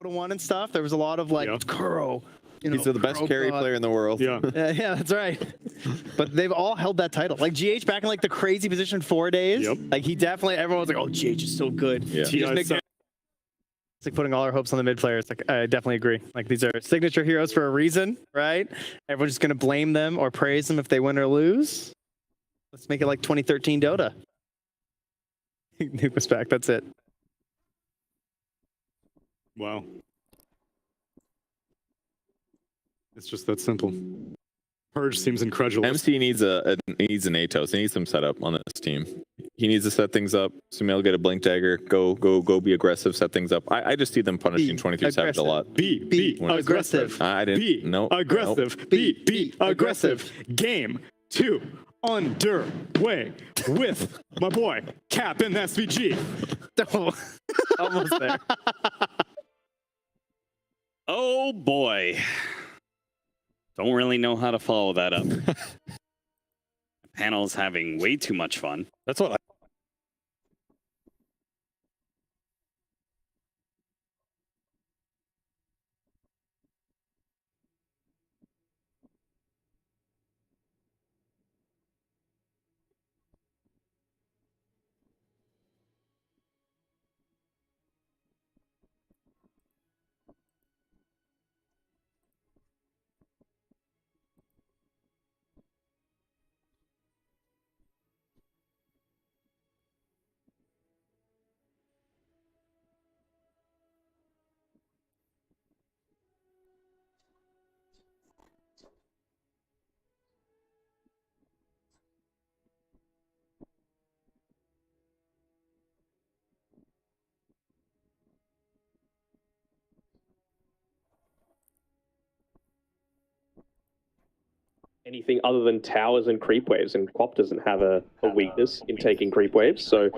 One and stuff. There was a lot of like Kuro. He's the best carry player in the world. Yeah, yeah, that's right. But they've all held that title. Like GH back in like the crazy position 4 days. Yep. Like he definitely. Everyone was like, "Oh, GH is so good." Yeah. It's like putting all our hopes on the mid players. Like I definitely agree. Like these are signature heroes for a reason, right? Everyone's just gonna blame them or praise them if they win or lose. Let's make it like 2013 Dota. Nuke us back. That's it. Wow. It's just that simple. Purge seems incredulous. MC needs an Atos. He needs some setup on this team. He needs to set things up. Sumail get a blink dagger. Go be aggressive. Set things up. I just see them punishing 23 Savage a lot. Be aggressive. I didn't. Be no. aggressive. Nope. Be aggressive. Game 2 underway with my boy Cap in SVG. Almost there. Oh boy. Don't really know how to follow that up. Panel's having way too much fun. That's what anything other than towers and creep waves, and Quap doesn't have a weakness in taking creep waves, so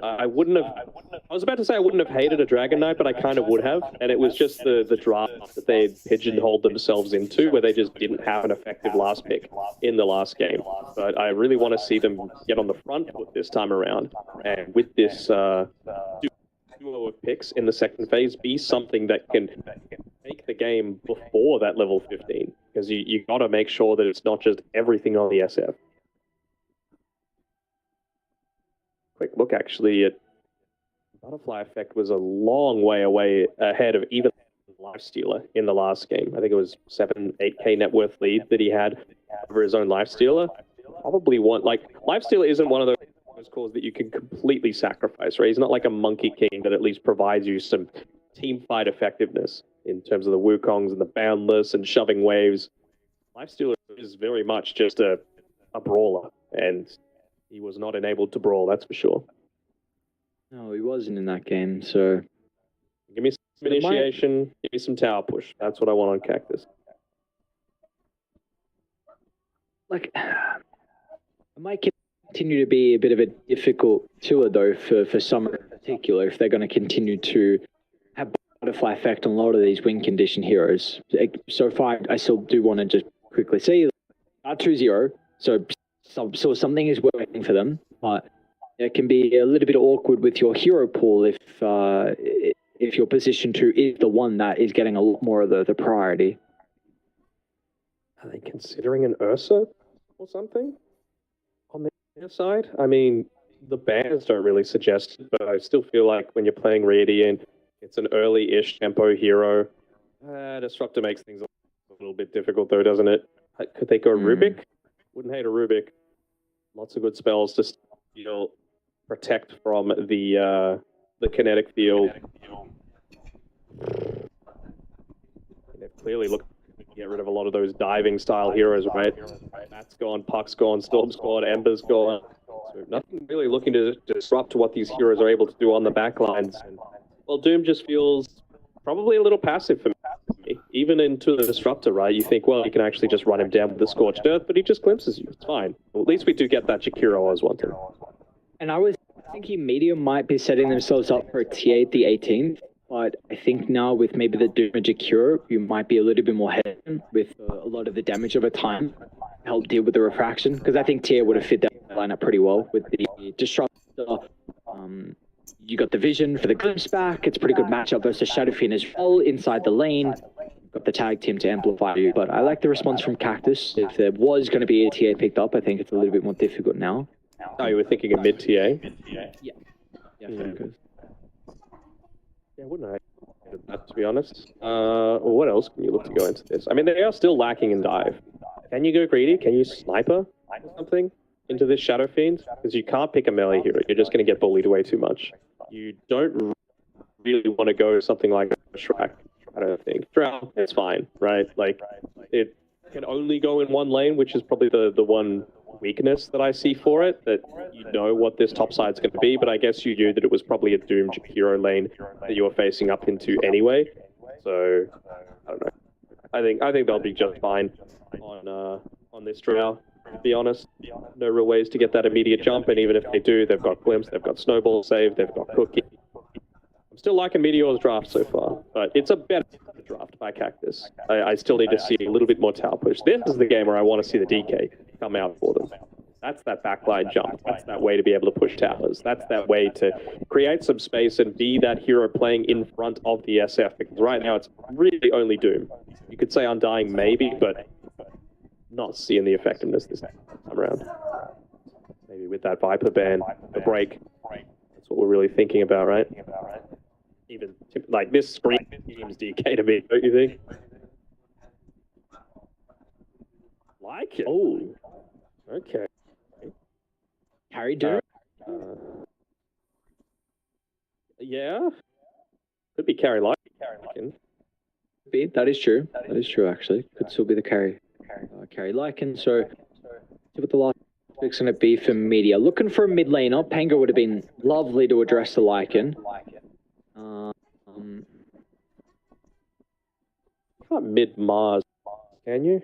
I wouldn't have. I was about to say I wouldn't have hated a Dragon Knight, but I kind of would have, and it was just the draft that they pigeonholed themselves into, where they just didn't have an effective last pick in the last game. But I really want to see them get on the front foot this time around, and with this duo of picks in the second phase, be something that can make the game before that level 15. Because you got to make sure that it's not just everything on the SF. Quick look, actually, at Butterfly Effect was a long way ahead of even Lifestealer in the last game. I think it was 7-8K net worth lead that he had over his own Lifestealer. Probably one, like, Lifestealer isn't one of those cores that you can completely sacrifice, right? He's not like a Monkey King that at least provides you some team fight effectiveness in terms of the Wukongs and the Boundless and shoving waves. Lifestealer is very much just a brawler, and he was not enabled to brawl, that's for sure. No, he wasn't in that game, so... Give me some initiation, give me some tower push. That's what I want on Cactus. Like, it might continue to be a bit of a difficult tour, though, for some in particular, if they're going to continue to have Butterfly Effect on a lot of these win condition heroes. So far, I still do want to just quickly say R2-0, so something is working for them, but it can be a little bit awkward with your hero pool if your position 2 is the one that is getting a lot more of the priority. Are they considering an Ursa or something on their side? I mean, the bans don't really suggest it, but I still feel like when you're playing Radiant, it's an early-ish tempo hero. Disruptor makes things a little bit difficult, though, doesn't it? Could they go Rubik? Wouldn't hate a Rubik. Lots of good spells to steal, protect from the kinetic field. They've clearly looked to get rid of a lot of those diving style heroes, right? Matt's gone, Puck's gone, Storm's gone, Ember's gone. So nothing really looking to disrupt what these heroes are able to do on the backlines. And, well, Doom just feels probably a little passive for me. Even into the disruptor, right? You think, well, you can actually just run him down with the Scorched Earth, but he just glimpses you. It's fine. Well, at least we do get that Jakiro I was wanting. And I was thinking Medium might be setting themselves up for a T8 the 18th, but I think now with maybe the Doom and Jakiro, you might be a little bit more hesitant with a lot of the damage over time to help deal with the refraction, because I think Tia would have fit that lineup pretty well with the disruptor. You got the vision for the glimpse back. It's a pretty good matchup versus Shadowfiend as well inside the lane. You've got the tag team to amplify you, but I like the response from Cactus. If there was going to be a TA picked up, I think it's a little bit more difficult now. Oh, you were thinking of mid TA? Yeah. Focus. Yeah, wouldn't I? To be honest. What else can you look to go into this? I mean, they are still lacking in dive. Can you go greedy? Can you sniper or something into this Shadow Fiend? Because you can't pick a melee hero. You're just going to get bullied away too much. You don't really want to go something like Shrek, I don't think. Drow, it's fine, right? Like, it can only go in one lane, which is probably the one weakness that I see for it, that you know what this top side's going to be, but I guess you knew that it was probably a Doom Jakiro lane that you were facing up into anyway. So, I don't know. I think they'll be just fine on this Drow, to be honest. No real ways to get that immediate jump, and even if they do, they've got Glimpse, they've got Snowball save, they've got Cookie. I'm still liking Meteor's draft so far, but it's a better draft by Cactus. I still need to see a little bit more tower push. This is the game where I want to see the DK come out for them. That's that backline jump. That's that way to be able to push towers. That's that way to create some space and be that hero playing in front of the SF, because right now it's really only Doom. You could say Undying maybe, but not seeing the effectiveness this time around. Maybe with that Viper ban, the break. That's what we're really thinking about, right? Even like this screen seems DK to me, don't you think? Like it. Oh, okay. Carry Doom? Yeah. Could be carry like. That is true. That is true, actually. Could still be the carry Lycan. So, see what the last pick's going to be for Media. Looking for a mid laner. Pango would have been lovely to address the Lycan. Can't mid Mars, can you?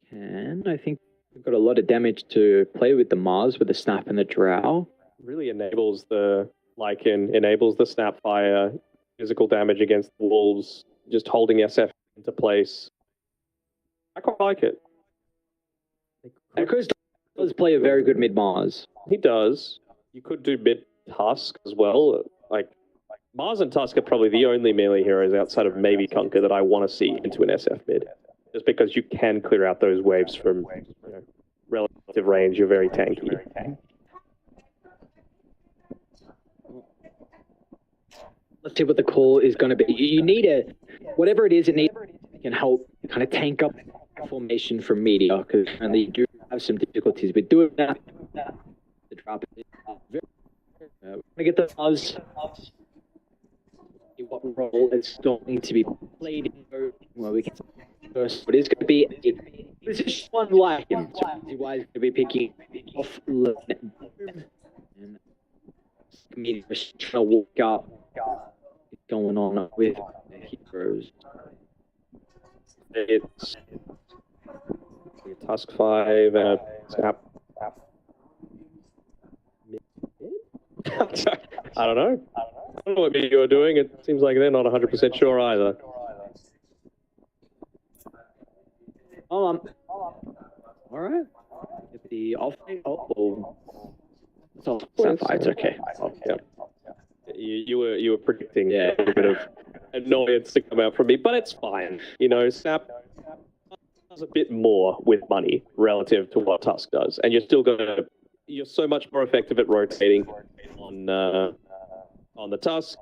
Can. I think we've got a lot of damage to play with the Mars with the Snap and the Drow. Really enables the Lycan, enables the Snapfire, physical damage against the wolves, just holding SF into place. I quite like it. Echoes does play a very good mid Mars. He does. You could do mid Tusk as well. Like Mars and Tusk are probably the only melee heroes outside of maybe Conquer that I want to see into an SF mid. Just because you can clear out those waves from relative range, you're very tanky. Let's see what the call is going to be. You need whatever it is, it can help kind of tank up formation from Media, because you do have some difficulties with doing that. The drop is we're going to get the Buzz. What role is still need to be played in where we can first, but it's going to be a position one Lycan. So why is going to be picking off and Media is trying to walk up. What's going on with the heroes? It's a Tusk 5 and a Snap. I don't know. I don't know what Meteor are doing. It seems like they're not 100% sure either. All right. Get the off. It's okay. Yeah. You were predicting a little bit of annoyance to come out from me, but it's fine. You know, Snap does a bit more with money relative to what Tusk does, and you're so much more effective at rotating on the Tusk.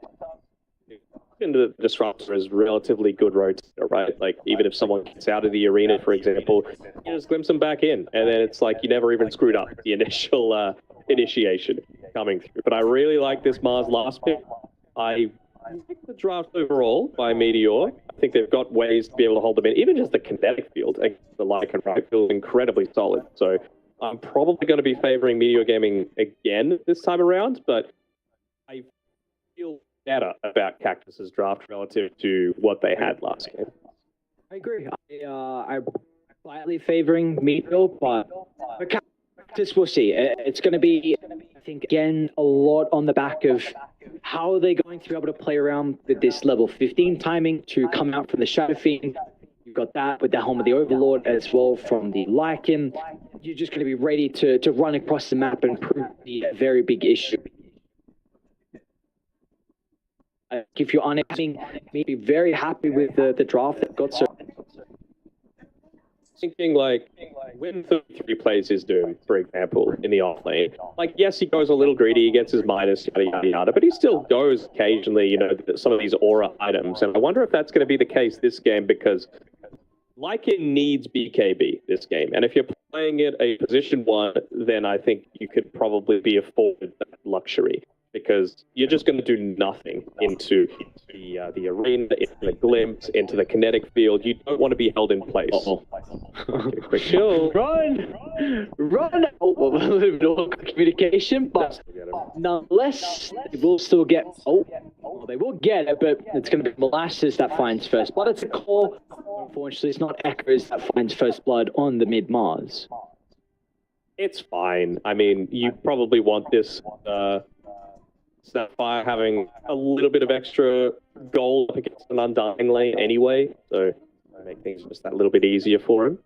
And the Disruptor is relatively good rotator, right? Like, even if someone gets out of the arena, for example, you just glimpse them back in, and then it's like you never even screwed up the initial initiation coming through. But I really like this Mars last pick. I like the draft overall by Meteor. I think they've got ways to be able to hold them in. Even just the kinetic field against the Lycan right feels incredibly solid. So I'm probably going to be favoring Meteor Gaming again this time around, but I feel better about Cactus's draft relative to what they had last game. I agree. I'm slightly favoring Meteor, but Cactus, we'll see. It's going to be, I think, again, a lot on the back of how they're going to be able to play around with this level 15 timing to come out from the Shadow Fiend. You've got that with the Helm of the Overlord as well from the Lycan. You're just going to be ready to run across the map and prove the very big issue. If you're unable, be very happy with the draft that got so. Thinking like when 33 plays his Doom, for example, in the off lane, like yes, he goes a little greedy, he gets his minus, yada yada yada, but he still goes occasionally, you know, some of these aura items, and I wonder if that's going to be the case this game because Lycan needs BKB this game, and if you're playing it a position 1, then I think you could probably be afforded that luxury. Because you're just going to do nothing into the arena, into the glimpse, into the kinetic field. You don't want to be held in place. Get a quick chill. Run! Oh, a little bit of communication, but nonetheless, they will still get. Well, they will get it, but it's going to be Molasses that finds first blood. It's a call. Unfortunately, it's not Echoes that finds first blood on the mid Mars. It's fine. I mean, you probably want this. Snapfire having a little bit of extra gold up against an Undying lane anyway, so make things just that little bit easier for him.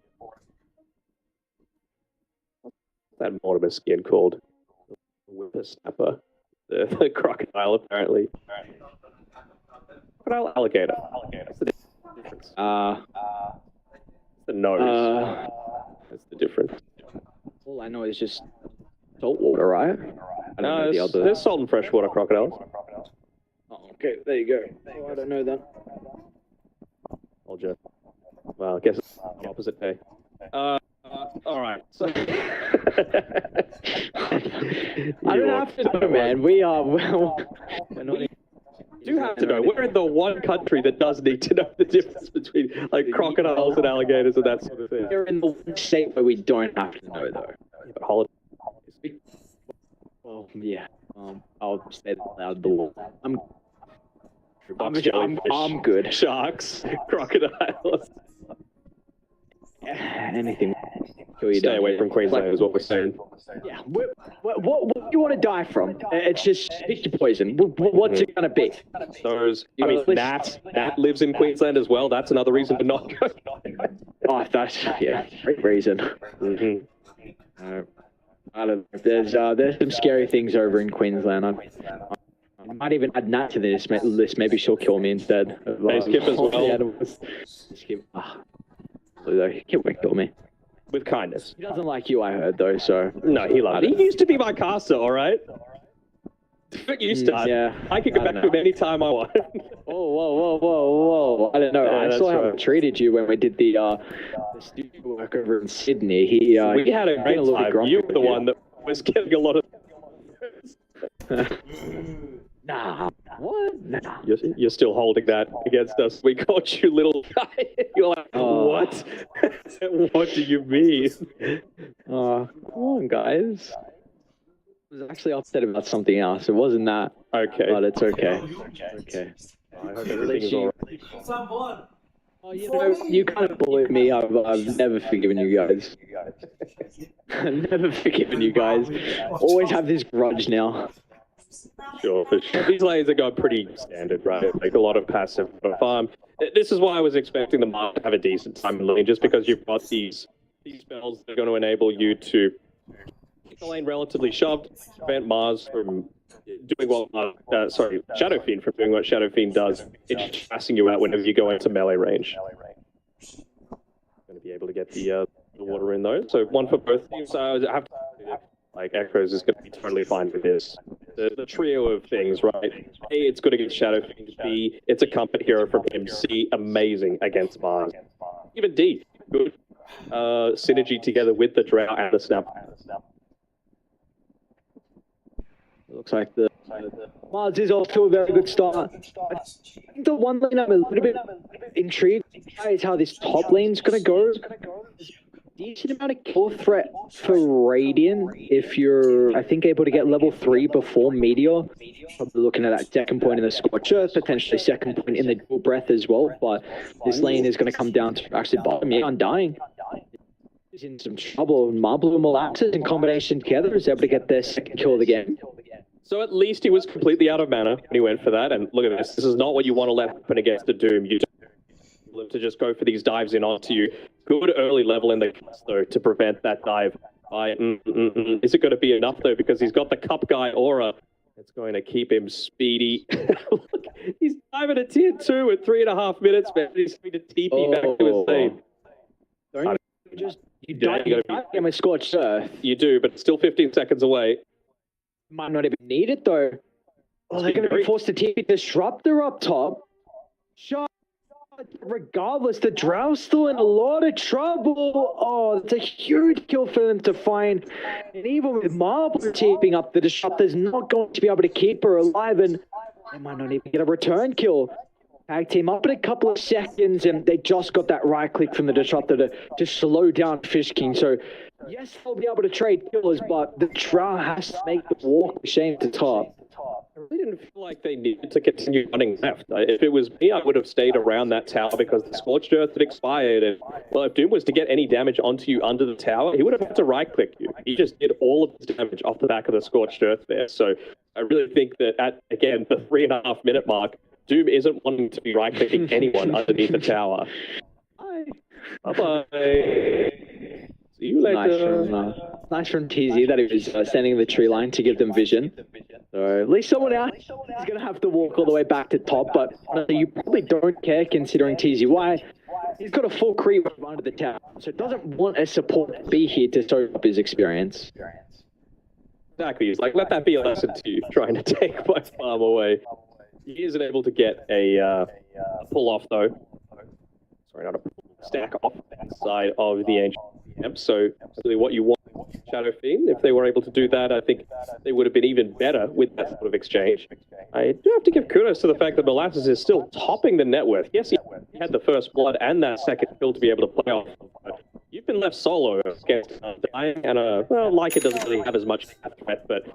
What's that Mortimer skin called? The Whippersnapper. The crocodile, apparently. Crocodile alligator. What's the difference? The nose. That's the difference. All I know is just saltwater, right? No, there's salt and freshwater crocodiles. Oh, okay, there you go. Oh, I don't know that. Told you. Well, I guess it's the opposite day. All right. So I don't have to know, man. We're not. You have to know. We're in the one country that does need to know the difference between like crocodiles and alligators and that sort of thing. We're in the one state where we don't have to know, though. Yeah, but holiday. Well, yeah. I'll say that loud. I'm good. Sharks, crocodiles. Anything. Stay away from Queensland is what we're saying. Yeah. What do you want to die from? It's just pick your poison. What's it gonna be? Those. I mean, Nat lives in Queensland as well. That's another reason to not go. Oh, that's great reason. Mm-hmm. I don't know. There's some scary things over in Queensland. I might even add Nat to this list. Maybe she'll kill me instead. Hey, Skip as well. Skip. He won't kill me. With kindness. He doesn't like you, I heard, though, so... No, he loves it. He used to be my caster, all right? You start. Yeah. I can go back to him anytime I want. Whoa. I don't know. Yeah, I saw how I treated you when we did the studio work over in Sydney. We had a great time. You were the one that was getting a lot of... Nah. What? Nah. You're still holding that against us. We called you little guy. You're like, what? What do you mean? Come on, guys. I was actually upset about something else. It wasn't that. Okay. But it's okay. Okay. I hope everything's all right. Oh, you kind of bullied me. I've never forgiven you guys. I've never forgiven you guys. Always have this grudge now. Sure, for sure. These lanes are going pretty standard, right? Like a lot of passive farm. This is why I was expecting the Mars to have a decent time in lane, just because you've got these spells that are going to enable you to keep the lane relatively shoved, prevent Mars from doing what, Shadow Fiend from doing what Shadow Fiend does. It's passing you out whenever you go into melee range. Going to be able to get the water in though. So one for both teams. I have to say, like Echoes is going to be totally fine with this. The trio of things, right? A, it's good against Shadow Fiend. B, it's a comfort hero from him. C, amazing against Mars. Even D, good synergy together with the Drow and the Snap. Looks like the Mars is off to a very good start. I think the one thing I'm a little bit intrigued by is how this top lane's going to go. Decent amount of kill threat for Radiant if you're, I think, able to get level 3 before Meteor. Probably looking at that second point in the Scorch Earth, potentially second point in the Dual Breath as well. But this lane is going to come down to actually bottom. Yeah, Undying is in some trouble. Marble and Molasses in combination together is able to get their second kill of the game. So at least he was completely out of mana when he went for that. And look at this. This is not what you want to let happen against the Doom. You don't to just go for these dives in onto you. Good early level in the class, though, to prevent that dive. Is it going to be enough, though? Because he's got the Cup Guy aura. It's going to keep him speedy. Look, he's diving a tier 2 at 3.5 minutes, man. He's going to TP back to his lane. You dive him with Scorched Earth. You do, but it's still 15 seconds away. Might not even need it, though. Oh, they're going to be forced to TP Disruptor up top. Shot. Regardless, the Drow's still in a lot of trouble. Oh, it's a huge kill for them to find. And even with Marble TPing up, the Disruptor's not going to be able to keep her alive, and they might not even get a return kill. Tag team up in a couple of seconds, and they just got that right click from the Disruptor to slow down Fish King. So, yes, they'll be able to trade killers, but the Drow has to make the walk of shame to top. I really didn't feel like they needed to continue running left. If it was me, I would have stayed around that tower because the Scorched Earth had expired. And, well, if Doom was to get any damage onto you under the tower, he would have had to right-click you. He just did all of his damage off the back of the Scorched Earth there. So I really think that at, again, the 3.5 minute mark, Doom isn't wanting to be right-clicking anyone underneath the tower. Bye-bye. See you later. Nice from TZ that he was standing in the tree line to give them vision. So at least someone else is going to have to walk all the way back to top, but honestly, you probably don't care considering TZY. He's got a full creep under the tower, so doesn't want a support to be here to show up his experience. Exactly. He's like, let that be a lesson to you, trying to take my farm away. He isn't able to get a pull off, though. Sorry, not a stack off the side of the Ancient Camp. So, really what you want, Shadow Fiend, if they were able to do that, I think they would have been even better with that sort of exchange. I do have to give kudos to the fact that Molasses is still topping the net worth. Yes, he had the first blood and that second kill to be able to play off. You've been left solo against Dying, and well, Leica doesn't really have as much threat, but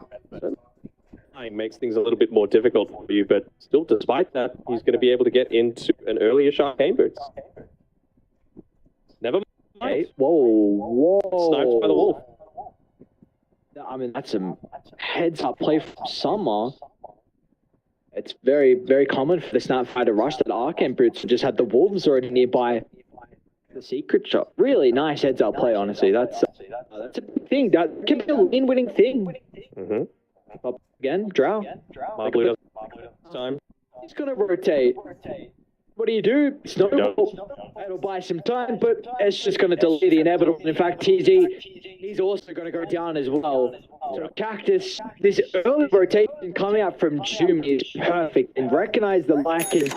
Dying makes things a little bit more difficult for you. But still, despite that, he's going to be able to get into an earlier Arcane Boots. Never mind. Hey, whoa. Sniped by the wolf. I mean, that's a heads-up play from Summer. It's very, very common for the Snapfire to rush that Arcane Boots and just had the wolves already nearby the secret shot. Really nice heads-up play, honestly. That's a big thing. That can be a win-winning thing. Up again, Drow. Marble time. He's going to rotate. What do? Snowball. It'll buy some time, but it's just going to delay the inevitable. In fact, TZ, he's also going to go down as well. So Cactus, this early rotation coming out from Doom is perfect, and recognize the lacking.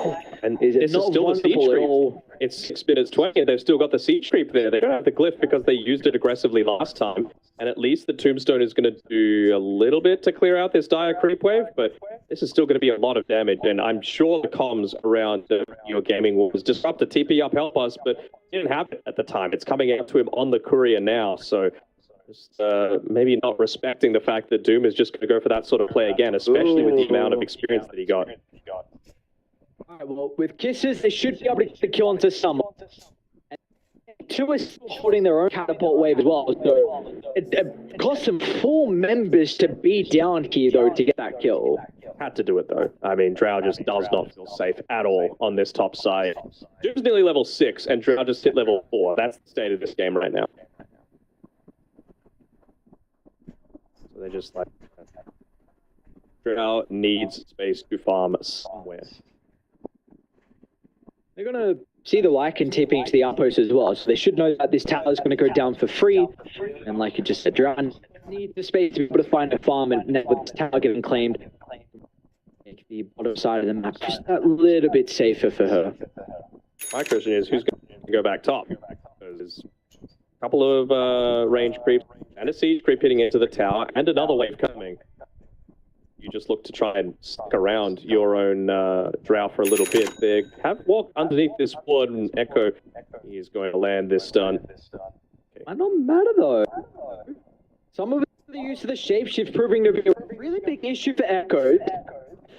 And is this is not still the siege wonderful at creep. all. It's 6 minutes 20, and they've still got the siege creep there. They don't have the glyph because they used it aggressively last time. And at least the tombstone is going to do a little bit to clear out this dire creep wave, but this is still going to be a lot of damage. And I'm sure the comms around your gaming was disrupt the TP up, help us, but it didn't happen at the time. It's coming out to him on the courier now, so just maybe not respecting the fact that Doom is just going to go for that sort of play again, especially with the amount of experience that he got. All right, well, with Kisses, they should be able to get the kill onto Summer. Two are still holding their own catapult wave as well, so it cost them 4 members to be down here, though, to get that kill. Had to do it, though. I mean, Drow just does not feel safe at all on this top side. Doom's nearly level 6, and Drow just hit level 4. That's the state of this game right now. So they're just like... Drow needs space to farm somewhere. They're going to see the Lycan tipping to the outpost as well, so they should know that this tower is going to go down for free. And like you just said, Drow needs the space to be able to find a farm, and now with this tower getting claimed, make the bottom side of the map just a little bit safer for her. My question is, who's going to go back top? There's a couple of range creeps and a siege creep hitting into the tower, and another wave coming. You just look to try and suck around your own Drow for a little bit. They have walked underneath this wood, and Echo is going to land this stun. Might not matter though. Some of the use of the shapeshift proving to be a really big issue for Echo.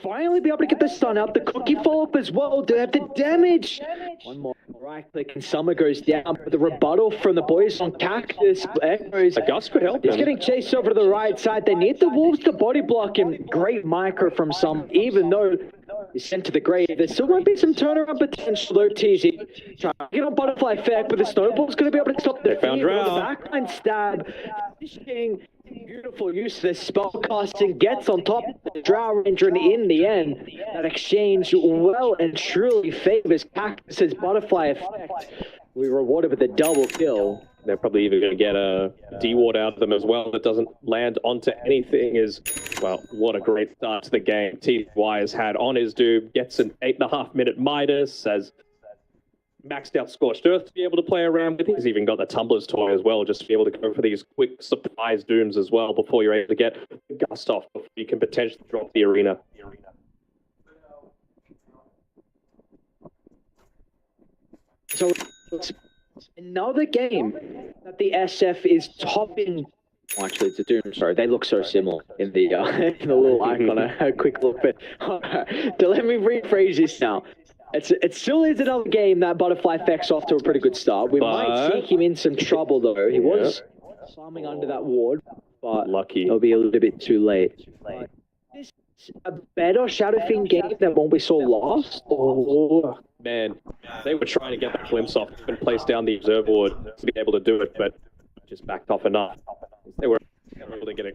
Finally be able to get the stun out. The cookie follow-up as well. Do they have the damage? One more right click and Summer goes down. But the rebuttal from the boys on Cactus. Echoes. A Gus could help He's him. getting chased over to the right side. They need the Wolves to body block him. Great micro from Summer, even though he's sent to the grave. There still might be some turnaround potential though, TZ. Trying to get on Butterfly Effect, but the Snowball's going to be able to stop the found feed on the Drow. backline stab. Finishing. Beautiful use of the spellcasting, gets on top of the Drow Ranger, and in the end, that exchange well and truly favors Cactus's Butterfly Effect. We rewarded with a double kill. They're probably even going to get a D-ward out of them as well that doesn't land onto anything. Is, well, what a great start to the game. TY has had on his Doom, gets an 8.5-minute Midas, has maxed out Scorched Earth to be able to play around with. He's even got the Tumbler's Toy as well, just to be able to go for these quick surprise Dooms as well before you're able to get the Gust off, before you can potentially drop the arena. So it's another game that the SF is topping. Oh, actually, it's a Doom. Sorry, they look so similar in the in the little icon. A quick look, but so let me rephrase this now. It still is another game that Butterfly Effect's off to a pretty good start. We might see him in some trouble though. He was farming under that ward, but Lucky. it'll be a little bit too late. This is a better Shadow Fiend game than what we saw last. Oh, man. They were trying to get that glimpse off and place down the observer ward to be able to do it, but just backed off enough. They were able to get a,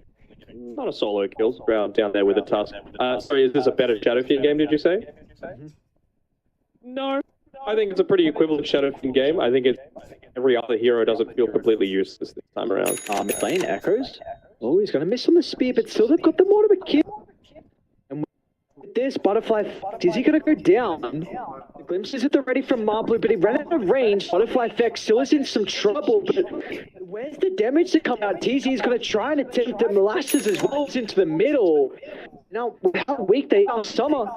not a solo kill, down there with a tusk. Sorry, is this a better Shadow Fiend game, did you say? No, I think it's a pretty equivalent Shadow Fiend game. I think every other hero doesn't feel completely useless this time around. Mid lane Echoes. Oh, he's going to miss on the spear, but still they've got the more of a kill. And with this Butterfly, is he going to go down? The glimpse is at the ready from Marblu, but he ran out of range. Butterfly Effect still is in some trouble, but where's the damage to come out? TZ is going to try and attempt the molasses as well as into the middle. Now, with how weak they are, Summer,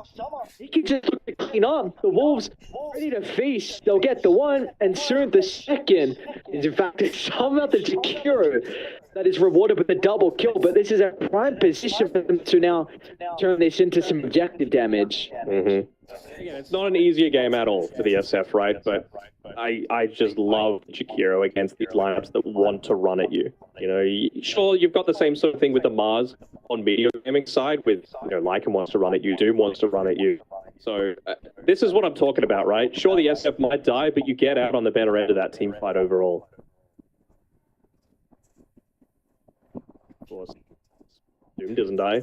he can just look to clean up. The Wolves ready to feast. They'll get the one, and soon the second. Is in fact, it's somehow the Jakiro that is rewarded with a double kill, but this is a prime position for them to now turn this into some objective damage. Again, it's not an easier game at all for the SF, right? But I just love Jakiro against these lineups that want to run at you. You know, sure, you've got the same sort of thing with the Mars on video gaming side with, you know, Lycan wants to run at you, Doom wants to run at you. So this is what I'm talking about, right? Sure, the SF might die, but you get out on the better end of that team fight overall. Of course, Doom doesn't die.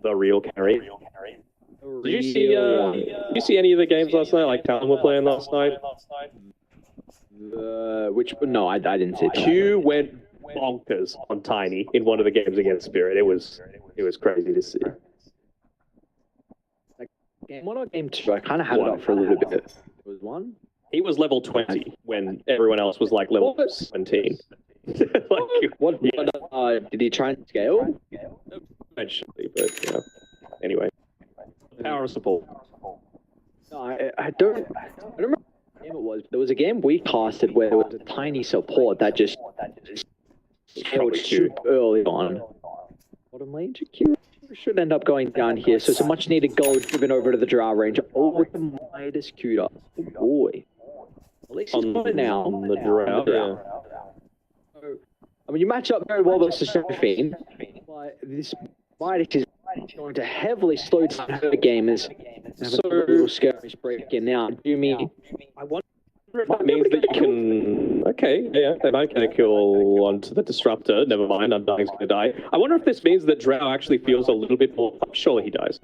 The real carry. Did you see any of the games last night, like Talon were playing last night? No, I didn't see it. Q went bonkers on Tiny in one of the games against Spirit. It was crazy to see. Game 1 or Game 2? I kind of had it up for a little bit. It was 1? He was level 20 when everyone else was like level 17. What did he try and scale? Eventually, but yeah. Anyway, power of support. No, I don't remember what game it was. But there was a game we casted where there was a tiny support that just scaled too early on. Bottom lane, Jakiro should end up going down here. So some much needed gold given over to the Drow Ranger. Oh, with the Midas Cuda. Oh boy. At least he's got it now. On the Drow, yeah. I mean, you match up very well versus Seraphine, but this Midas is going to heavily slow down her game as a little scary break in now. Doomy, I wonder if that means that you can... Okay, yeah, they might get a kill onto the Disruptor. Never mind, Undying's going to die. I wonder if this means that Drow actually feels a little bit more... Surely he dies.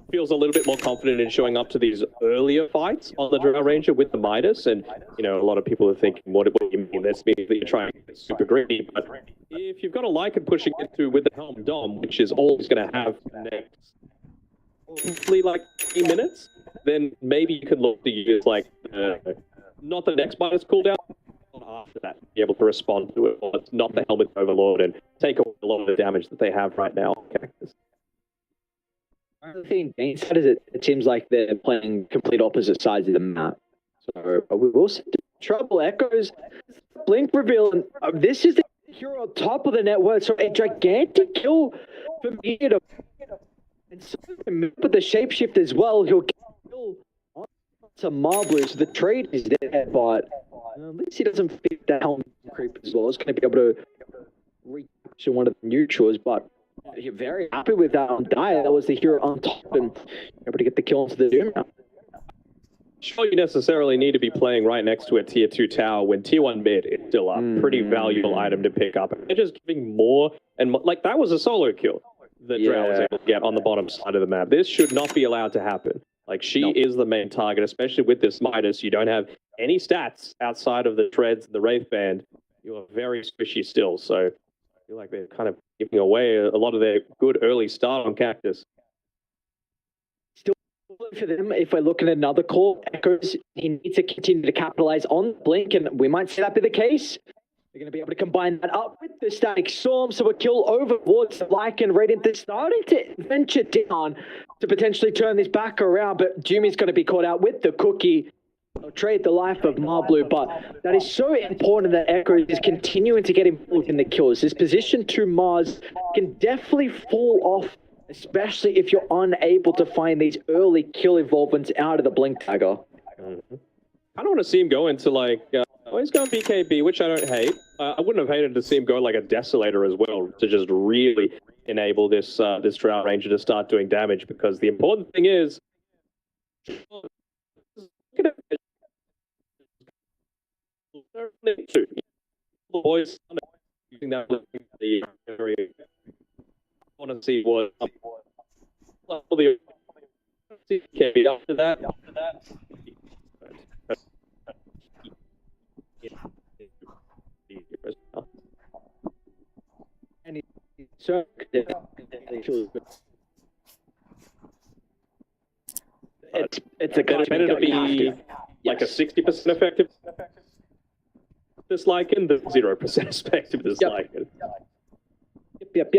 Feels a little bit more confident in showing up to these earlier fights on the Drow Ranger with the Midas. And, you know, a lot of people are thinking, what do you mean? This means that you're trying to get super greedy. But if you've got a Lycan pushing it through with the Helm Dom, which is all he's going to have next, hopefully, like 3 minutes, then maybe you can look to use, like, not the next Midas cooldown, after that, be able to respond to it, or it's not the Helmet Overlord and take away a lot of the damage that they have right now on Cactus. The thing Dane said is it seems like they're playing complete opposite sides of the map. So we will see trouble. Echoes, Blink reveal, and this is the hero on top of the network. So a gigantic kill for Media to... And so with the shapeshift as well, he'll kill to Marblers. The trade is there, but at least he doesn't fit that helmet creep as well. It's going to be able to recapture one of the neutrals, but you're very happy with that on Dire. That was the hero on top and able to get the kill into the Doom now. Sure, you necessarily need to be playing right next to a tier 2 tower when tier 1 mid is still a pretty valuable item to pick up. They're just giving more and more, like that was a solo kill that Drow was able to get on the bottom side of the map. This should not be allowed to happen. Like she is the main target, especially with this Midas. You don't have any stats outside of the Treads and the Wraith Band. You are very squishy still, so I feel like they're kind of giving away a lot of their good early start on Cactus. Still for them, if we're looking at another call, Echoes, he needs to continue to capitalize on Blink, and we might see that be the case. They're going to be able to combine that up with the Static Storm, so a kill over towards Lycan Radiant. They're starting to venture down to potentially turn this back around, but Jumi's going to be caught out with the cookie. They'll trade the life of Marblu, but that is so important that Echo is continuing to get involved in the kills. This position to Mars can definitely fall off, especially if you're unable to find these early kill involvements out of the Blink Dagger. I don't want to see him go into like, he's going BKB, which I don't hate. I wouldn't have hated to see him go like a Desolator as well, to just really enable this this Drow Ranger to start doing damage, because the important thing is, boys using that the area. I want to see what the after that. And so it's a better to be like a 60% effective this Lycan than 0% effective this Lycan. Yep.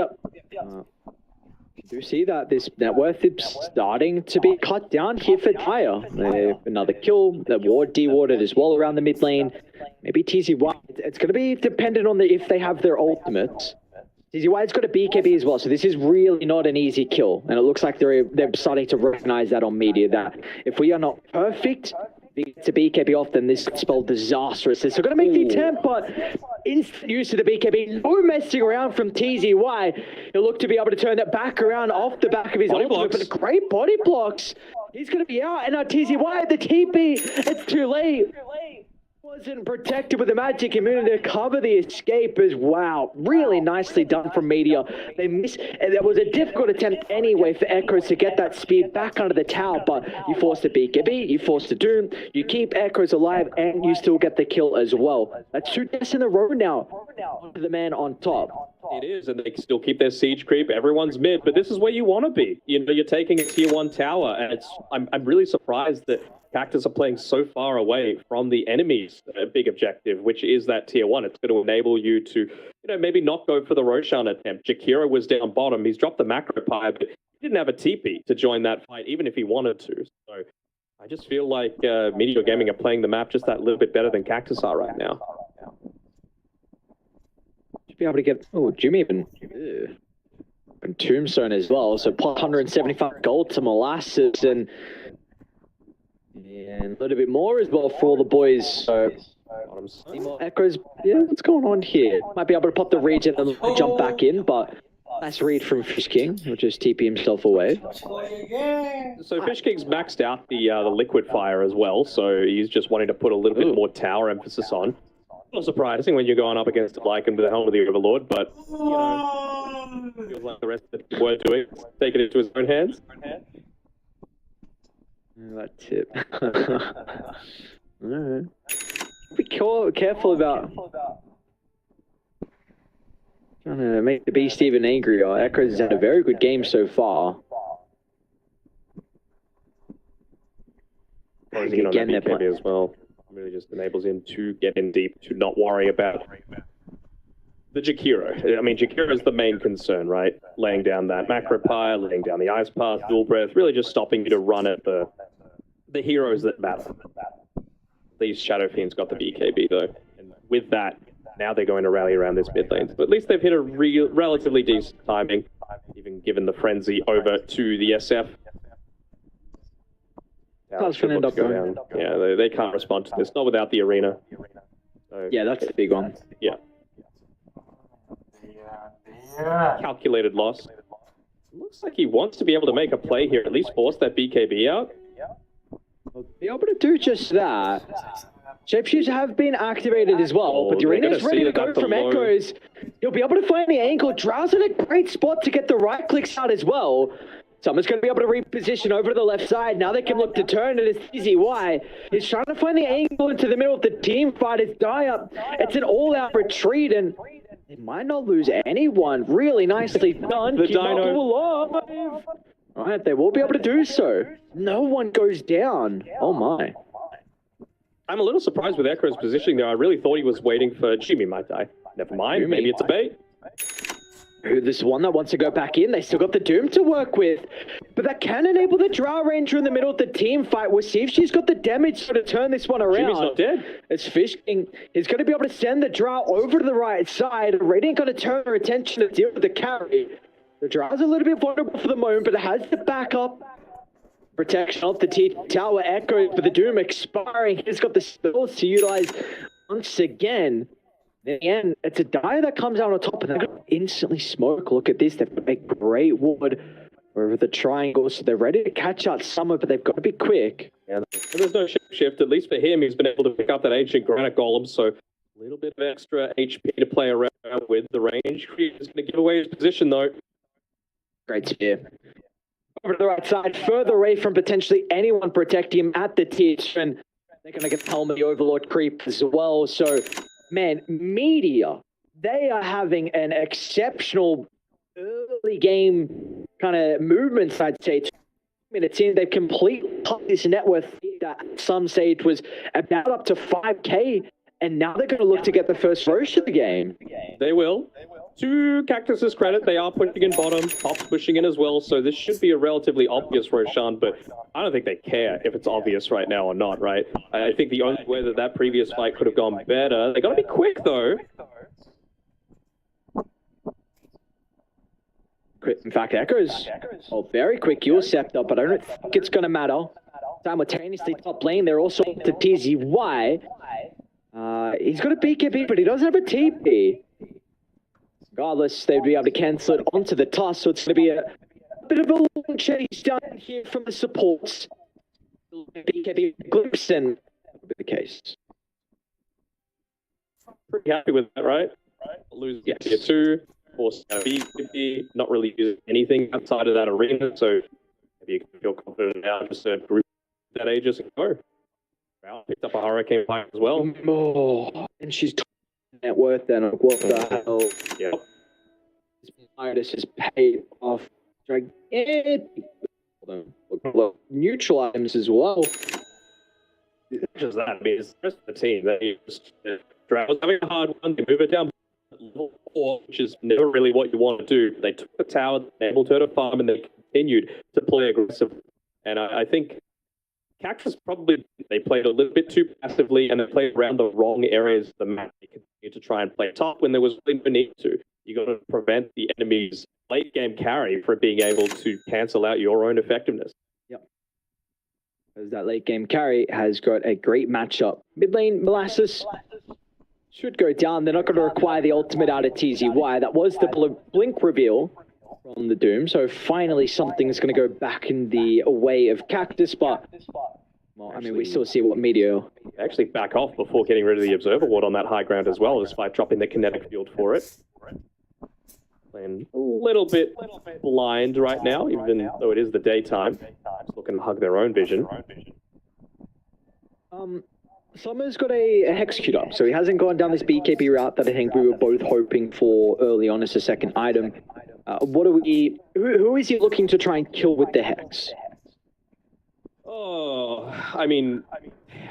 You do see that this net worth is starting to be cut down here for Dire. Another kill, the ward dewarded as well around the mid lane. Maybe TZY. It's going to be dependent on if they have their ultimates. TZY's got a BKB as well, so this is really not an easy kill. And it looks like they're starting to recognize that on media, that if we are not perfect to BKB off, then this could spell disastrous. So going to make the attempt, but instant use of the BKB. No messing around from TZY. He'll look to be able to turn that back around off the back of his ultimate, but great body blocks. He's going to be out, and now TZY at the TP. It's too late. Wasn't protected with the magic immunity to cover the escape as wow. Really nicely done from Media. They missed, and that was a difficult attempt anyway for Echoes to get that speed back under the tower, but you forced a BKB, you forced a Doom, you keep Echoes alive, and you still get the kill as well. That's 2 deaths in a row now. Onto the man on top. It is, and they still keep their siege creep. Everyone's mid, but this is where you want to be. You know, you're taking a tier 1 tower, and I'm really surprised that Cactus are playing so far away from the enemy's big objective, which is that tier 1. It's going to enable you to, you know, maybe not go for the Roshan attempt. Jakiro was down bottom. He's dropped the macro pyre, but he didn't have a TP to join that fight, even if he wanted to. So I just feel like Meteor Gaming are playing the map just that little bit better than Cactus are right now. Should be able to get, Jimmy even Tombstone as well. So plus 175 gold to Molasses, and a little bit more as well for all the boys. So Echoes, what's going on here? Might be able to pop the regen and jump back in, but Nice read from Fish King, which is TP himself away. So Fish King's maxed out the liquid fire as well, so he's just wanting to put a little bit more tower emphasis on. A little surprising when you're going up against a Lycan with the helm of the Overlord, but you know, feels like the rest of the team were doing, take it into his own hands. That tip. Alright. Be careful about trying to make the Beast even angrier. Echoes has had a very good game so far. Closing in on that BKB as well. Really just enables him to get in deep, to not worry about the Jakiro. I mean, Jakiro is the main concern, right? Laying down that macro pyre, laying down the ice path, dual breath, really just stopping you to run at the heroes that matter. These Shadow Fiends got the BKB though, and with that, now they're going to rally around this mid lane. But at least they've hit a relatively decent timing, even given the frenzy over to the SF. That's going to end up going down. Yeah, they can't respond to this, not without the arena. So, yeah, that's the big one. Yeah. Calculated loss. Looks like he wants to be able to make a play here, at least force that BKB out. Be able to do just that. Shapeshifters have been activated as well, but the arena's ready to go from Echoes. You'll be able to find the angle. Drow's in a great spot to get the right clicks out as well. Someone's going to be able to reposition over to the left side. Now they can look to turn it. It's easy. Why? He's trying to find the angle into the middle of the team fight. It's up. It's an all-out retreat, and they might not lose anyone. Really nicely done. The Keep Dino alive. All right, they will be able to do so. No one goes down. Oh my. I'm a little surprised with Echo's positioning there. I really thought he was waiting for Jimmy might die. Never mind. Maybe it's a bait. There's one that wants to go back in. They still got the Doom to work with. But that can enable the Drow Ranger in the middle of the team fight. We'll see if she's got the damage to turn this one around. Jimmy's not dead. It's Fish King. He's going to be able to send the Drow over to the right side. Radiant going to turn her attention to deal with the carry. The Drow's a little bit vulnerable for the moment, but it has the backup. Protection of the T-Tower Echoes, but the Doom expiring. He's got the spells to utilize once again. In the end, it's a Dire that comes out on top, and they're going to instantly smoke. Look at this. They've got a great ward over the triangle, so they're ready to catch out Summer, but they've got to be quick. Yeah, there's no shift. At least for him, he's been able to pick up that ancient granite golem, so a little bit of extra HP to play around with. The range is going to give away his position, though. Great spear. Over to the right side, further away from potentially anyone protecting him at the teach, and they're going to get Helm of the Overlord creep as well. So, man, Media, they are having an exceptional early game kind of movements, I'd say. 2 minutes in, they've completely cut this net worth that at some stage was about up to 5k, and now they're going to look to get the first roach of the game. They will. To Cactus's credit, they are pushing in bottom, Pop's pushing in as well, so this should be a relatively obvious Roshan, but I don't think they care if it's obvious right now or not, right? I think the only way that previous fight could have gone better, they got to be quick though. In fact, Echoes, very quick Yule Scepter, but I don't think it's going to matter. Simultaneously, top lane, they're also to TZY. He's got a BKB, but he doesn't have a TP. Regardless, they'd be able to cancel it onto the toss, so it's going to be a bit of a long chase down here from the supports. BKB glimpse and that'll be the case. Pretty happy with that, right? Lose tier 2, force BKB, not really using anything outside of that arena, so maybe you can feel confident now just to group that Aegis and go. Wow, picked up a Hurricane Fire as well. Oh, and she's net worth then. What the hell? Yeah. This is paid off. Gigantic. Neutral items as well. Just that, I mean, it's the rest of the team. They just was having a hard one. They move it down level 4, which is never really what you want to do. They took the tower, enabled her to farm, and they continued to play aggressive. And I think Cactus probably, they played a little bit too passively, and they played around the wrong areas of the map. They continued to try and play top when there was really no need to. You got to prevent the enemy's late game carry from being able to cancel out your own effectiveness. Yep. Because that late game carry has got a great matchup. Mid lane Molasses should go down. They're not going to require the ultimate out of TZY. That was the blink reveal. from the Doom. So finally something's going to go back in the way of Cactus, but well, I mean, we still see what Meteor... Actually back off before getting rid of the Observer Ward on that high ground as well, despite dropping the kinetic field for it. Playing a little bit blind right now, even though it is the daytime. Just looking to hug their own vision. Summer's got a Hex queued up, so he hasn't gone down this BKB route that I think we were both hoping for early on as a second item. Who is he looking to try and kill with the Hex? Oh, I mean,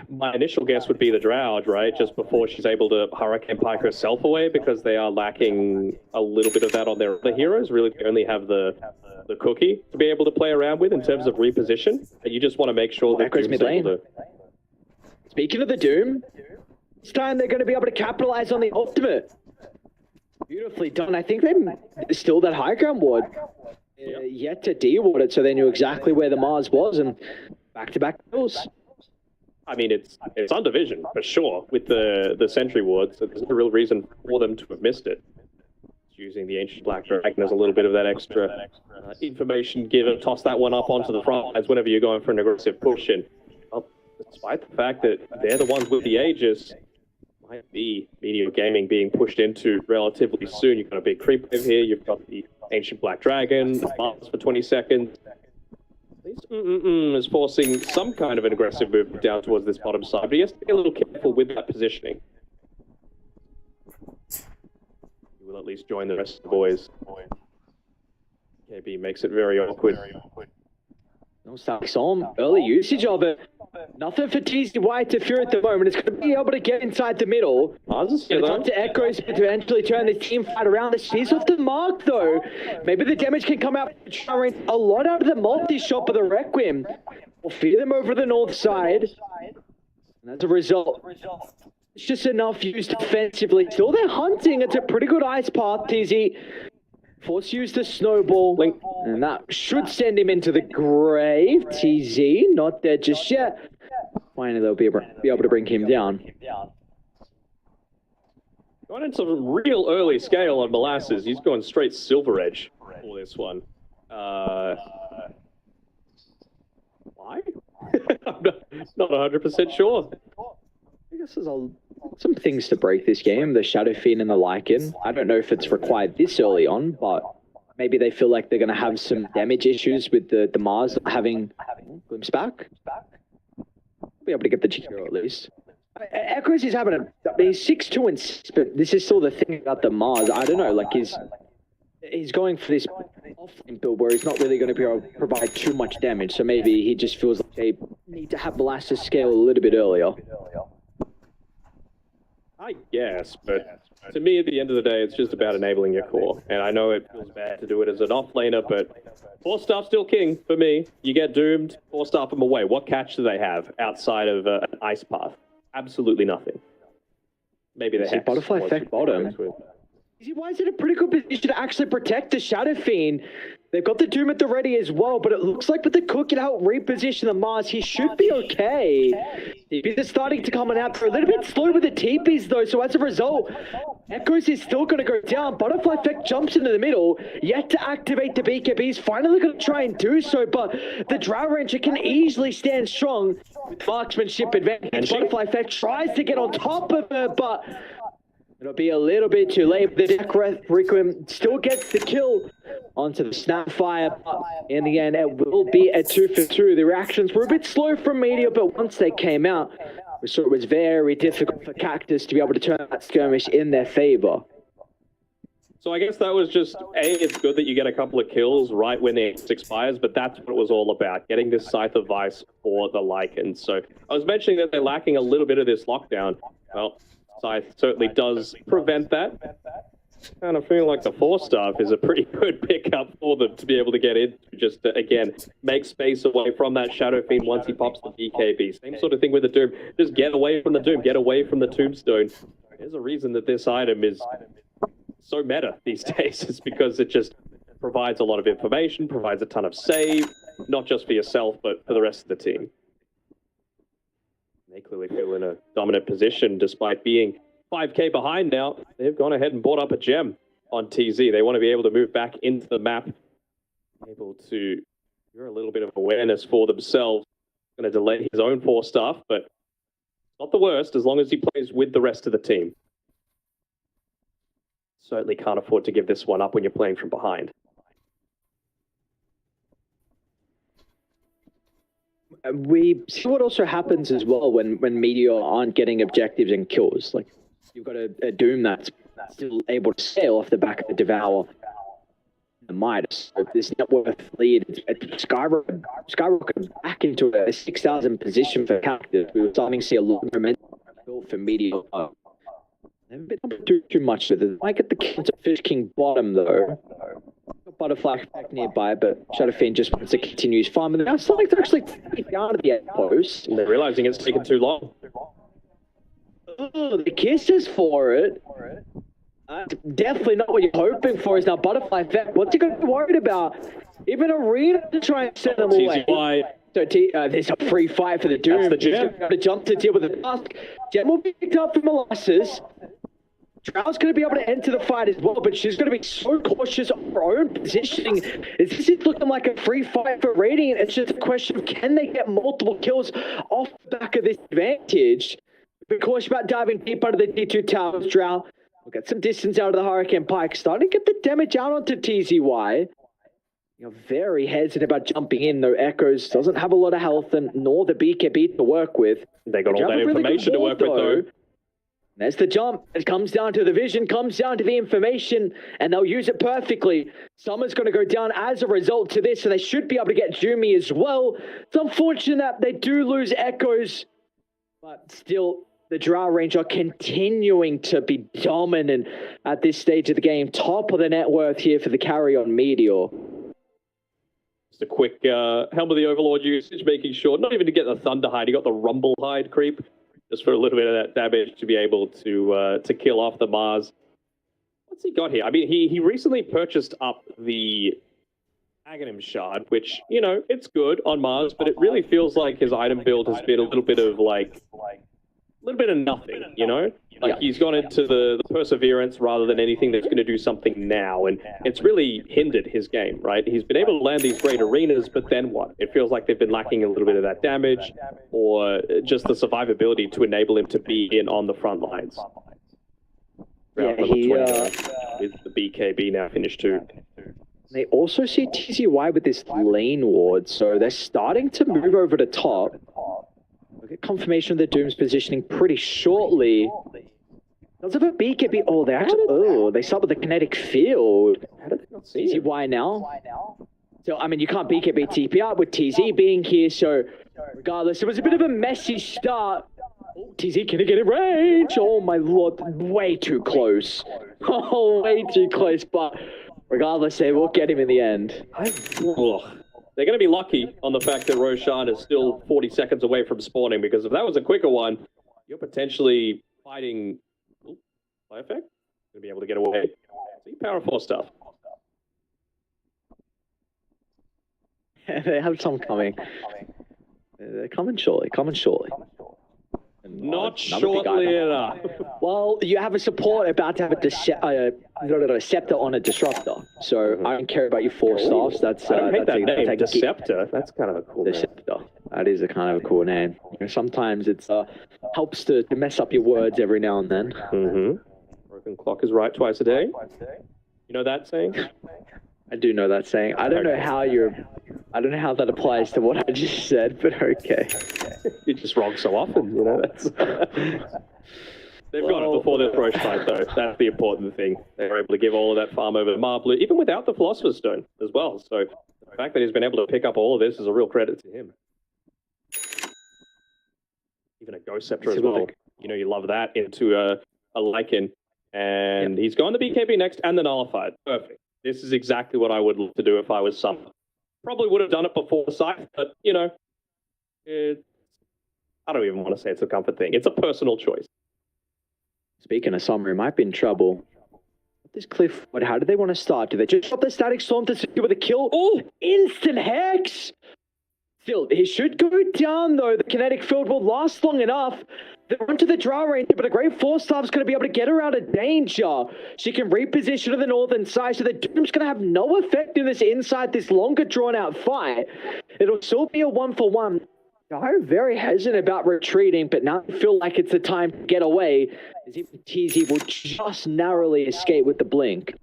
my initial guess would be the Drought, right? Just before she's able to Hurricane Pike herself away, because they are lacking a little bit of that on their other heroes. Really, they only have the Cookie to be able to play around with in terms of reposition. And you just want to make sure that Echo's mid lane. Speaking of the Doom, this time they're going to be able to capitalize on the ultimate. Beautifully done. I think they still that high ground ward yet to de-ward it, so they knew exactly where the Mars was, and back-to-back kills. I mean, it's under vision for sure with the Sentry ward, so there's no real reason for them to have missed it. Using the Ancient Black Dragon as a little bit of that extra information given, toss that one up onto the front as whenever you're going for an aggressive push in. Well, despite the fact that they're the ones with the Aegis, might be Meteor Gaming being pushed into relatively soon. You've got a big creep wave here, you've got the Ancient Black Dragon, the Mars for 20 seconds. At least is forcing some kind of an aggressive movement down towards this bottom side, but he has to be a little careful with that positioning. He will at least join the rest of the boys. KB makes it very awkward. No Saxon, early usage of it. Nothing for TZY to fear at the moment. It's going to be able to get inside the middle. It's up to Echoes to eventually turn the team fight around. The she's off the mark though. Maybe the damage can come out a lot out of the multi-shot of the Requiem. Will feed them over the north side. And as a result, it's just enough used defensively. Still they're hunting. It's a pretty good ice path, TZ. Force use the snowball, and that should send him into the grave. TZ, not dead just yet. Finally, they'll be able to bring him down. Got into some real early scale on Molasses. He's going straight Silver Edge for this one. Why? I'm not 100% sure. I guess there's some things to break this game. The Shadow Fiend and the Lycan. I don't know if it's required this early on, but maybe they feel like they're going to have some damage issues with the Mars having Glimpse back. Be able to get the GQ at least. Echoes is having he's 6-2 and 6, but this is still the thing about the Mars. I don't know, like he's going for this off-lane build where he's not really going to be able to provide too much damage, so maybe he just feels like they need to have Molasses scale a little bit earlier. I guess, but to me, at the end of the day, it's just about enabling your core. And I know it feels bad to do it as an off-laner, but 4-star still king for me. You get doomed, 4-star them away. What catch do they have outside of an ice path? Absolutely nothing. Maybe the Hex. Butterfly effect bottom. Why is it a pretty good position to actually protect the Shadow Fiend? They've got the Doom at the ready as well, but it looks like with the Cook can help reposition the Mars, he should be okay. TPs are starting to come out. They're a little bit slow with the TPs though, so as a result, Echoes is still going to go down. Butterfly Effect jumps into the middle, yet to activate the BKB. He's finally going to try and do so, but the Drow Ranger can easily stand strong with marksmanship advantage. Butterfly Effect tries to get on top of her, but it'll be a little bit too late. The Death Requiem still gets the kill onto the Snapfire. But in the end, it will be a 2-for-2. The reactions were a bit slow from Meteor, but once they came out, we saw it was very difficult for Cactus to be able to turn that skirmish in their favor. So I guess that was just, it's good that you get a couple of kills right when it expires, but that's what it was all about, getting this Scythe of Vice for the Lycan. So I was mentioning that they're lacking a little bit of this lockdown. Well, Scythe certainly does prevent that. Kind of feeling like the 4-star is a pretty good pickup for them to be able to get in, just to, again, make space away from that Shadow Fiend once he pops the BKB. Same sort of thing with the Doom. Just get away from the Doom, get away from the Tombstone. There's a reason that this item is so meta these days. It's because it just provides a lot of information, provides a ton of save, not just for yourself, but for the rest of the team. They clearly feel in a dominant position despite being 5k behind now. They've gone ahead and bought up a gem on TZ. They want to be able to move back into the map able to secure a little bit of awareness for themselves. Going to delay his own 4 stuff, but not the worst as long as he plays with the rest of the team. Certainly can't afford to give this one up when you're playing from behind. We see what also happens as well when Meteor aren't getting objectives and kills. Like, you've got a Doom that's still able to sail off the back of the Devour. The Midas. So this net worth lead, skyrocketed back into a 6,000 position for characters. We were starting to see a lot of momentum built for Meteor. They haven't been able to do too much with it. Might get the kill to Fish King bottom though. Got Butterfly effect nearby, but Shadow Fiend just wants to continue his farm. And they're starting to actually take down to the outpost. They're realizing it's taken too long. Oh, the kisses for it. Definitely not what you're hoping for is now Butterfly effect. What's he going to be worried about? Even Arena to try and send them away. So there's a free fight for the Doom. That's the Gem. He's going to jump to deal with the task. Gem will be picked up for Molasses. Drow's going to be able to enter the fight as well, but she's going to be so cautious of her own positioning. This is looking like a free fight for Radiant. It's just a question of can they get multiple kills off the back of this advantage? Be cautious about diving deep under the D2 towers, Drow. We'll get some distance out of the Hurricane Pike. Starting to get the damage out onto TZY. You're very hesitant about jumping in, though. Echoes doesn't have a lot of health, and nor the BKB to work with. They got all that information to work with, though. There's the jump. It comes down to the vision, comes down to the information, and they'll use it perfectly. Summer's going to go down as a result to this, so they should be able to get Jumi as well. It's unfortunate that they do lose Echoes, but still, the Drow range are continuing to be dominant at this stage of the game. Top of the net worth here for the carry on Meteor. Just a quick Helm of the Overlord usage, making sure, not even to get the Thunder Hide, he got the Rumble Hide creep, just for a little bit of that damage to be able to kill off the Mars. What's he got here? I mean, he recently purchased up the Aghanim Shard, which, you know, it's good on Mars, but it really feels like his item build has been a little bit of, like, a little bit of nothing, you know? Like, he's gone into the Perseverance rather than anything that's going to do something now, and it's really hindered his game, right? He's been able to land these great arenas, but then what? It feels like they've been lacking a little bit of that damage, or just the survivability to enable him to be in on the front lines. Yeah, with the BKB now finished too. They also see TZY with this lane ward, so they're starting to move over the top. We'll get confirmation of the Doom's positioning pretty shortly. Does have a BKB? Oh, they actually. They start with the kinetic field. How did they not see it? TZY now. So I mean, you can't BKB TP up with TZ being here. So regardless, it was a bit of a messy start. Oh, TZ, can he get in range? Oh my lord, way too close. Oh, way too close. But regardless, they will get him in the end. They're going to be lucky on the fact that Roshan is still 40 seconds away from spawning, because if that was a quicker one, you're potentially fighting... Fly effect? Going to be able to get away. See, powerful stuff. They have some coming. They're coming shortly, Not shortly enough. Well, you have a support about to have a Scepter on a Disruptor. So I don't care about your 4 staffs. That's I hate that name, that's Deceptor. That's kind of a cool name. Deceptor. That is a kind of a cool name. You know, sometimes it helps to mess up your words every now and then. Broken clock is right twice a day. You know that saying? I do know that saying. I don't know how that applies to what I just said, but okay. You're just wrong so often, you know. That's they've got it before their Roche fight, though. That's the important thing. They were able to give all of that farm over to Marblue, even without the Philosopher's Stone as well. So the fact that he's been able to pick up all of this is a real credit to him. Even a Ghost Scepter as well. You know, you love that into a Lycan. And he's going to BKB next and the Nullified. Perfect. This is exactly what I would love to do if I was Summer. Probably would have done it before Scythe, but, you know, I don't even want to say it's a comfort thing. It's a personal choice. Speaking of Summer, he might be in trouble. This cliff, how do they want to start? Do they just drop the Static Storm to secure the kill? Oh, instant Hex! Still, he should go down, though. The kinetic field will last long enough. They're onto the draw range, but a great force staff's going to be able to get her out of danger. She can reposition to the northern side, so the Doom's going to have no effect in this inside, this longer drawn-out fight. It'll still be a 1-for-1. They're very hesitant about retreating, but now they feel like it's the time to get away, as if TZ will just narrowly escape with the blink.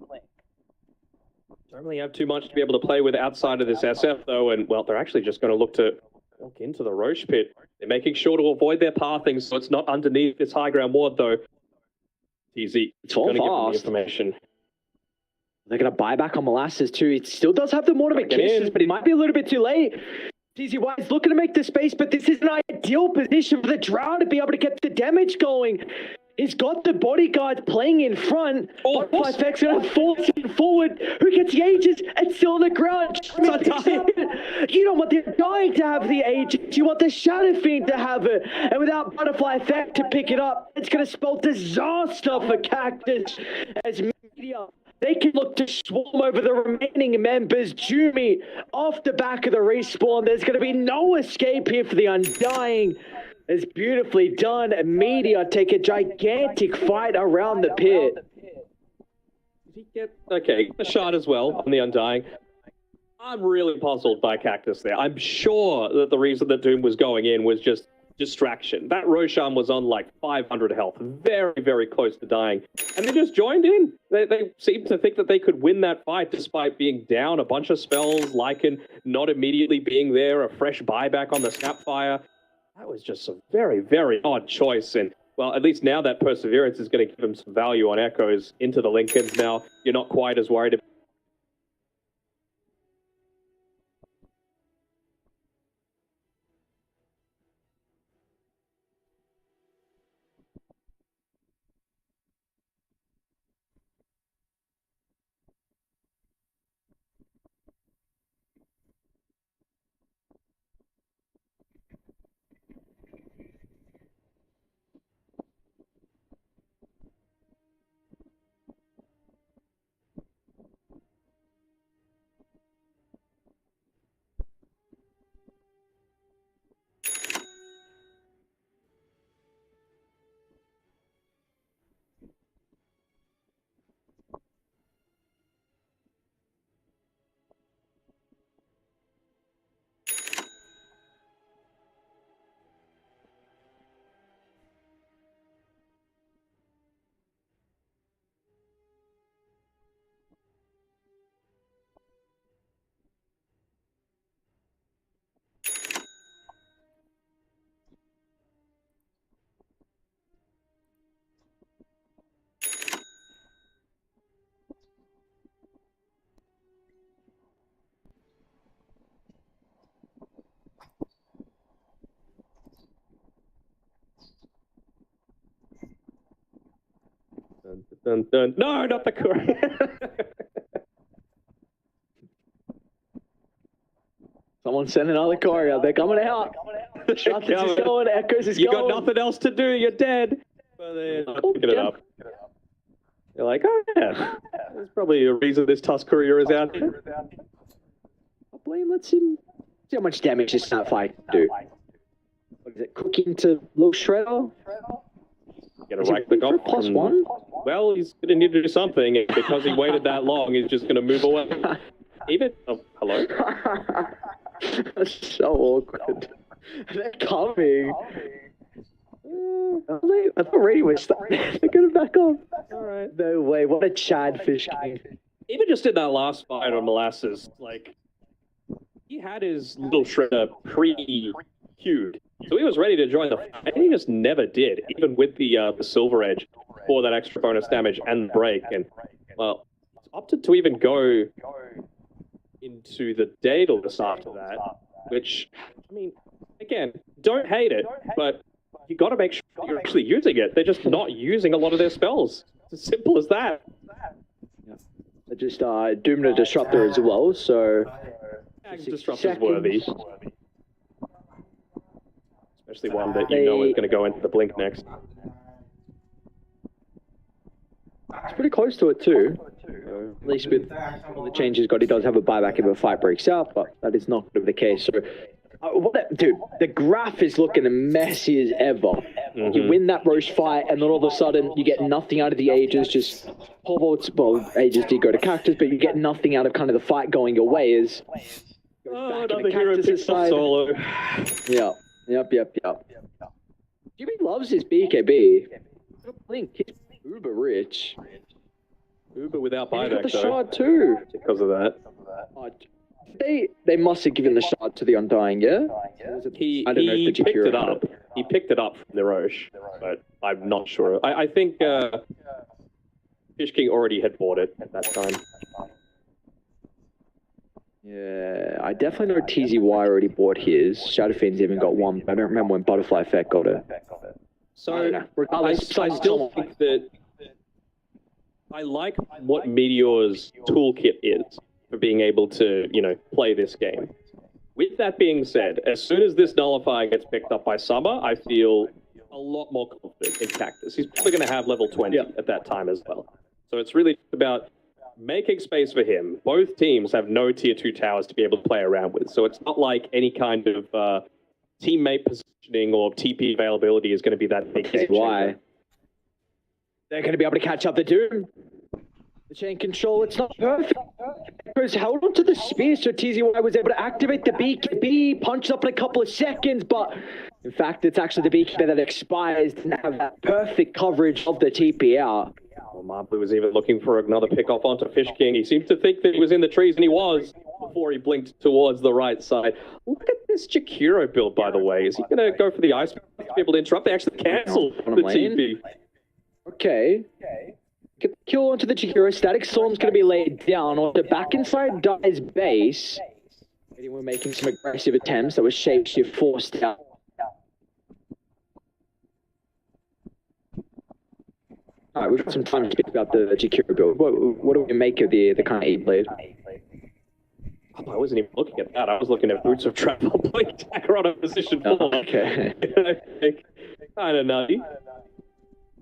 Don't really have too much to be able to play with outside of this SF, though, and, well, they're actually just going to look to walk into the Roche pit. They're making sure to avoid their pathing, so it's not underneath this high ground ward, though. TZ, It's all going to give them the fast. information. They're going to buy back on Molasses, too. It still does have the mortimer Get in. kisses, but he might be a little bit too late. TZY is looking to make the space, but this is an ideal position for the Drow to be able to get the damage going. He's got the bodyguards playing in front. Butterfly Effect's going to force him forward. Who gets the Aegis? And still on the ground. You don't want the Dying to have the Aegis. You want the Shadow Fiend to have it. And without Butterfly Effect to pick it up, it's going to spell disaster for Cactus. As Media, they can look to swarm over the remaining members. Jumi off the back of the respawn. There's going to be no escape here for the Undying. It's beautifully done. Media take a gigantic fight around the pit. Did he get... Okay, a shot as well on the Undying. I'm really puzzled by Cactus there. I'm sure that the reason that Doom was going in was just distraction. That Roshan was on like 500 health, very, very close to dying. And they just joined in. They seemed to think that they could win that fight despite being down a bunch of spells, Lycan not immediately being there, a fresh buyback on the Snapfire. That was just a very, very odd choice. And, well, at least now that Perseverance is going to give them some value on Echoes into the Lincolns. Now you're not quite as worried about Dun, dun. No, not the core. Someone send another courier. They're coming out. Shots is going. Echoes is You going. got nothing else to do. You're dead. But they're not picking it up. They're like, oh yeah, there's probably a reason this Tusk courier is out here. I'll blame. Let's see how much damage this Snapfire can do. What is it? Cooking to Little Shredder? Get a right click off. Plus one? Well, he's going to need to do something, and because he waited that long, he's just going to move away. Even... Oh, hello? That's so awkward. They're coming. I thought radio was starting. They're going to back off. Alright. No way. What a Chad fish king. Even just in that last fight on Molasses, like, he had his little shredder pre-queued. So he was ready to join the fight, and he just never did, even with the Silver Edge for that extra bonus damage and break. And, well, opted to even go into the Daedalus after that, which, I mean, again, don't hate it, but you got to make sure you're actually using it. They're just not using a lot of their spells. It's as simple as that. They're just doomed a disruptor as well, so... Disruptor's worthy. Especially one that you know is going to go into the blink next. It's pretty close to it too. At least with all the changes got, he does have a buyback if a fight breaks out, but that is not going to be the case. So Dude, the graph is looking messy as ever. You win that roast fight, and then all of a sudden you get nothing out of the Ages. Just Ages did go to Cactus, but you get nothing out of kind of the fight going your way. As another hero picks up solo. Yep. Jimmy loves his BKB. Link, he's uber rich. Uber without He got buyback the though. shard too. Because of that. They must have given the shard to the Undying, yeah? He I don't know if the picked Jakiro it had up. He picked it up from the Roche, but I'm not sure. I think Fish King already had bought it at that time. Yeah, I definitely know TZY already bought his. Shadowfiend's even got one, but I don't remember when Butterfly Effect got it. So I don't know. Regardless, I still think that I like what Meteor's toolkit is for being able to, play this game. With that being said, as soon as this nullifier gets picked up by Summer, I feel a lot more confident in Cactus. He's probably going to have level 20 at that time as well. So it's really about making space for him. Both teams have no tier 2 towers to be able to play around with. So it's not like any kind of teammate positioning or TP availability is going to be that big game changer. They're going to be able to catch up the Doom. The chain control, it's not perfect. Because held onto the spear, so TZY was able to activate the BKB, punch up in a couple of seconds, but in fact, it's actually the BKB that expires, didn't have that perfect coverage of the TP out. Well, Marbley was even looking for another pick off onto Fish King. He seemed to think that he was in the trees, and he was, before he blinked towards the right side. Look at this Jakiro build, by the way. Is he going to go for the ice to be able to interrupt? They actually canceled the TP. Okay. Get the kill onto the Jakiro. Static Storm's going to be laid down on the back inside Dai's base. We're making some aggressive attempts. That was Shapeshift forced out. Alright, we've got some time to speak about the Jakiro build. What do we make of the kind of E-Blade? Oh, I wasn't even looking at that. I was looking at Boots of Travel, Blink Dagger on a position 4. Okay. Kind of nutty.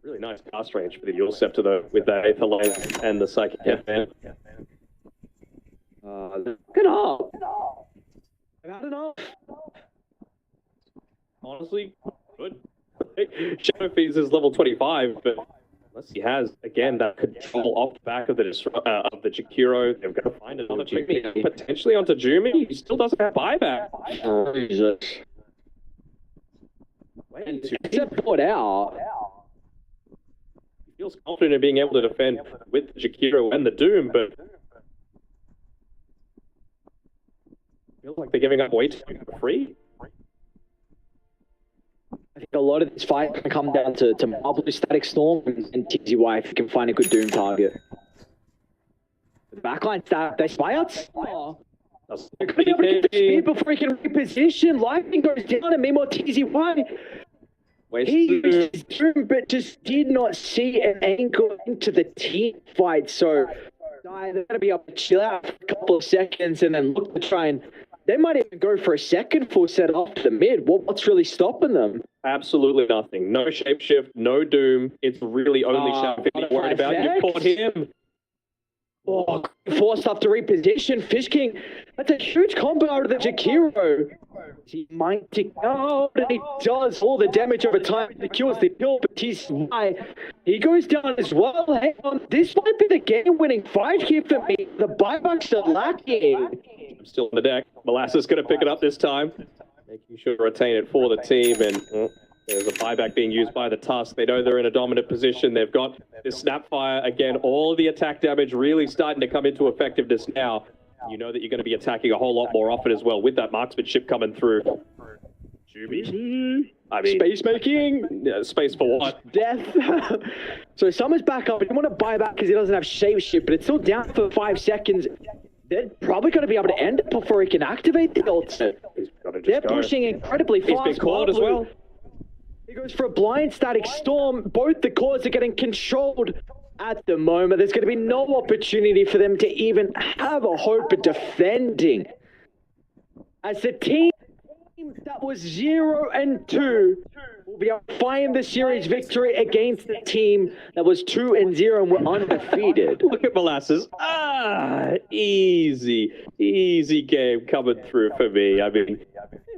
Really nice cast range for the Yule Scepter, though, with the Aether Lane and the Psychic Headband. Look it up. I've had enough. Honestly, good. Shadowfiends is level 25, but unless he has, again, that control off the back of the Jakiro, they've got to find another pick potentially onto Jumi. He still doesn't have buyback. Jesus. Except put out. Feels confident in being able to defend with Jakiro and the Doom, but feels like they're giving up way too much for free. I think a lot of this fight can come down to Marble Static Storm and TZY if you can find a good Doom target. The backline stack, they spy outs. They're going to be able to get the speed before he can reposition. Lightning goes down, and meanwhile TZY. He used his Doom, but just did not see an angle into the team fight. So they're going to be able to chill out for a couple of seconds and then look to try and. They might even go for a second full set after the mid. What's really stopping them? Absolutely nothing. No shapeshift, no Doom. It's really only Shadowfiend you're worried about. You've caught him. Oh, forced up to reposition. Fish King, that's a huge combo out of the Jakiro. He might take out, and he does all the damage over time. He kills the kill, but he goes down as well. Hang on, this might be the game-winning fight here for me. The buybacks are lacking. I'm still on the deck. Molasses going to pick it up this time. Making sure to retain it for the team, and there's a buyback being used by the Tusk. They know they're in a dominant position. They've got this Snapfire. Again, all the attack damage really starting to come into effectiveness now. You know that you're going to be attacking a whole lot more often as well with that marksmanship coming through. Juby. I mean, space making. Yeah, space for what? Death. So Summer's back up. He didn't want to buy back because he doesn't have shapeshift, but it's still down for 5 seconds. They're probably going to be able to end it before he can activate the ultimate. They're pushing incredibly fast. He's been caught as well. He goes for a blind Static Storm. Both the cores are getting controlled at the moment. There's going to be no opportunity for them to even have a hope of defending. As the team that was 0-2 will be able to find the series victory against the team that was 2-0 and were undefeated. Look at Molasses. Easy game coming through for me. I mean,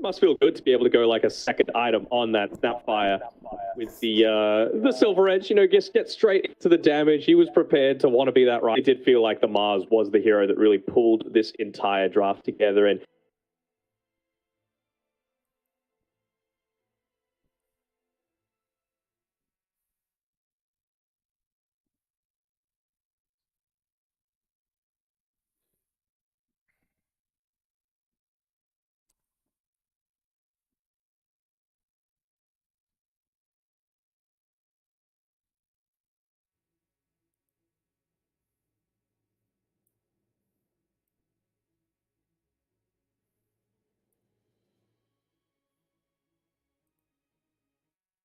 must feel good to be able to go like a second item on that Snapfire with the Silver Edge. You know, just get straight into the damage. He was prepared to want to be that right. It did feel like the Mars was the hero that really pulled this entire draft together, and